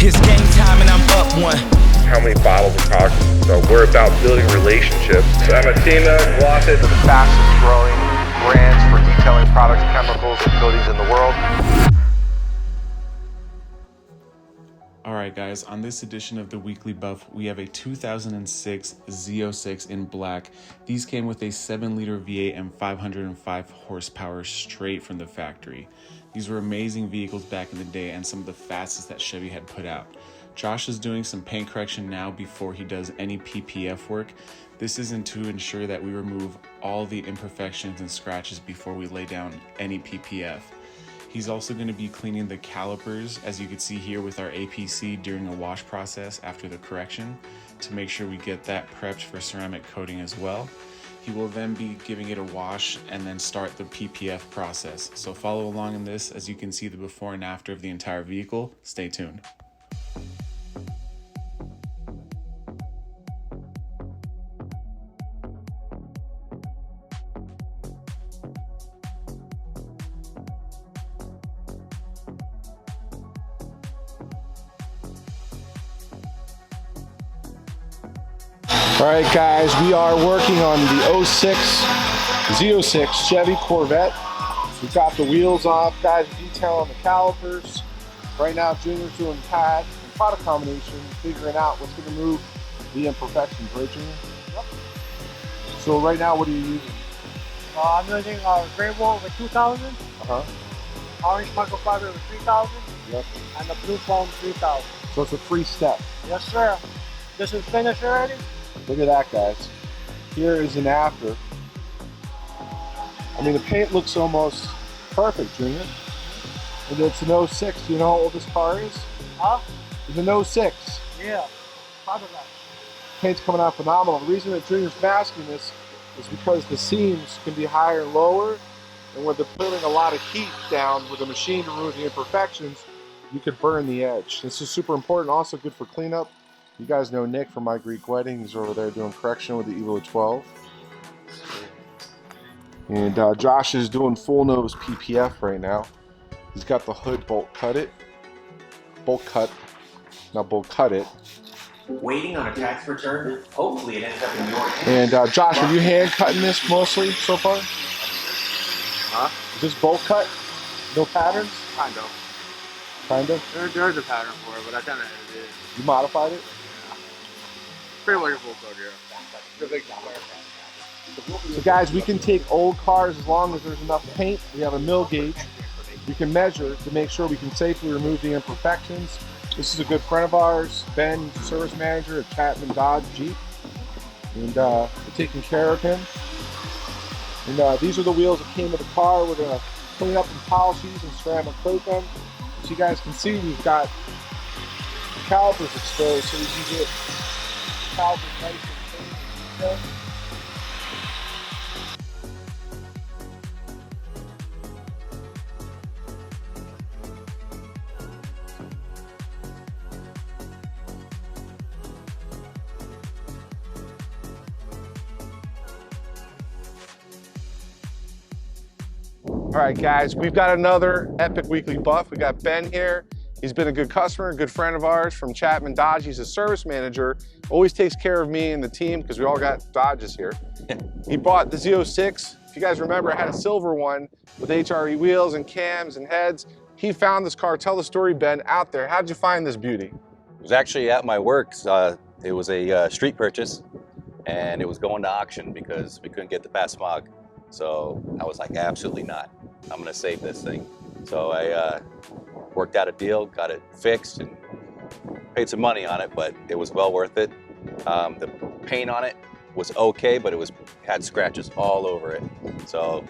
It's game time and I'm up one. How many bottles of product? So we're about building relationships. So I'm a Glossy, the fastest growing brands for detailing products, chemicals, and coatings in the world. Alright guys, on this edition of the Weekly Buff, we have a 2006 Z06 in black. These came with a 7-liter V8 and 505 horsepower straight from the factory. These were amazing vehicles back in the day and some of the fastest that Chevy had put out. Josh is doing some paint correction now before he does any PPF work. This isn't to ensure that we remove all the imperfections and scratches before we lay down any PPF. He's also going to be cleaning the calipers, as you can see here with our APC during a wash process after the correction, to make sure we get that prepped for ceramic coating as well. He will then be giving it a wash and then start the PPF process. So follow along in this as you can see the before and after of the entire vehicle. Stay tuned. All right, guys, we are working on the Z06 Chevy Corvette. We've got the wheels off, guys, detailing the calipers. Right now, Junior's doing pad and product combination, figuring out what's going to move the imperfections, right, Junior? Yep. So right now, what are you using? I'm using gray wool with 2000, orange microfiber with 3000, Yep. and the blue foam 3000. So it's a 3-step. Yes, sir. This is finished already. Look at that, guys. Here is an after. I mean, the paint looks almost perfect, Junior. And it's an 06. Do you know how old this car is? Huh? It's an 06. Yeah. Part of that. Paint's coming out phenomenal. The reason that Junior's masking this is because the seams can be higher and lower, and when they're putting a lot of heat down with a machine to remove the imperfections, you could burn the edge. This is super important, also good for cleanup. You guys know Nick from My Greek Wedding. He's over there doing correction with the EVO 12. And Josh is doing full nose PPF right now. He's got the hood bolt cut it. Waiting on a tax return. Hopefully it ends up in your hand. And Josh, are you hand cutting this mostly so far? Huh? Is this bolt cut? No patterns? Kind of. Kind of? There's a pattern for it, but I kind of edited it. You modified it? Pretty much a full code, yeah. So guys, we can take old cars as long as there's enough paint. We have a mill gauge. We can measure to make sure we can safely remove the imperfections. This is a good friend of ours, Ben, he's a service manager at CHapman Dodge Jeep. And we're taking care of him. And these are the wheels that came with the car. We're gonna clean up and polish these and ceramic coat them. As you guys can see, we've got the calipers exposed so we can get calipers nice and clean. All right, guys, we've got another epic weekly buff. We got Ben here. He's been a good customer, a good friend of ours from CHapman Dodge. He's a service manager, always takes care of me and the team because we all got Dodges here. He bought the Z06. If you guys remember, I had a silver one with HRE wheels and cams and heads. He found this car. Tell the story, Ben, out there. How'd you find this beauty? It was actually at my work. It was a street purchase, and it was going to auction because we couldn't get the pass smog. So I was like, absolutely not. I'm gonna save this thing. So I worked out a deal, got it fixed, and paid some money on it, but it was well worth it. The paint on it was okay, but it had scratches all over it. So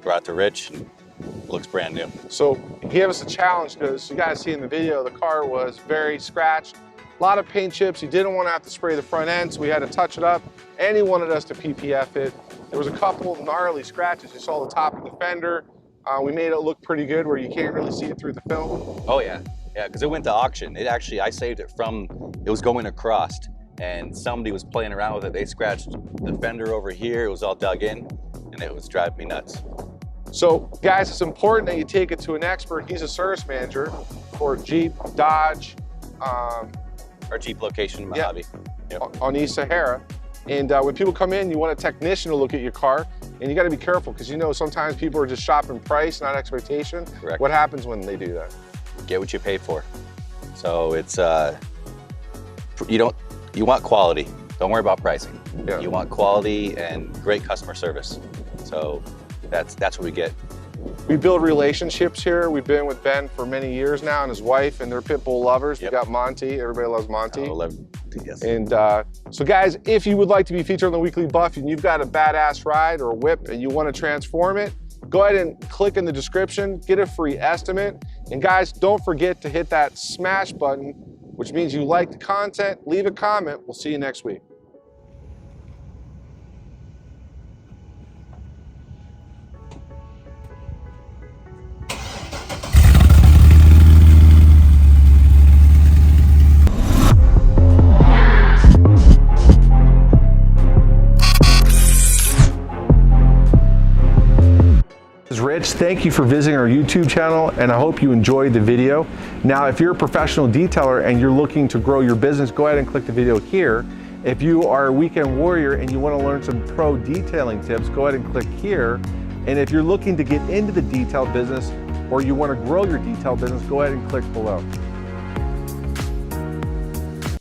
brought it to Rich, and it looks brand new. So he gave us a challenge because you guys see in the video, the car was very scratched. A lot of paint chips. He didn't want to have to spray the front end, so we had to touch it up, and he wanted us to PPF it. There was a couple of gnarly scratches. You saw the top of the fender. We made it look pretty good where you can't really see it through the film. Oh yeah, because it went to auction. It actually, I saved it from, it was going across, and somebody was playing around with it. They scratched the fender over here. It was all dug in, and it was driving me nuts. So guys, it's important that you take it to an expert. He's a service manager for Jeep, Dodge, Our Jeep location in Mojave. Yep. On East Sahara. And when people come in, you want a technician to look at your car, and you got to be careful because you know sometimes people are just shopping price, not expectation. Correct. What happens when they do that? Get what you pay for. So it's you want quality. Don't worry about pricing. Yeah. You want quality and great customer service. So that's what we get. We build relationships here. We've been with Ben for many years now and his wife, and they're pit bull lovers. Yep. We got Monty. Everybody loves Monty. Yes. And so guys, if you would like to be featured on the Weekly Buff and you've got a badass ride or a whip and you want to transform it, go ahead and click in the description, get a free estimate. And guys, don't forget to hit that smash button, which means you like the content, leave a comment. We'll see you next week. Rich, thank you for visiting our YouTube channel, and I hope you enjoyed the video. Now, if you're a professional detailer and you're looking to grow your business, go ahead and click the video here. If you are a weekend warrior and you want to learn some pro detailing tips, go ahead and click here. And if you're looking to get into the detail business or you want to grow your detail business, go ahead and click below.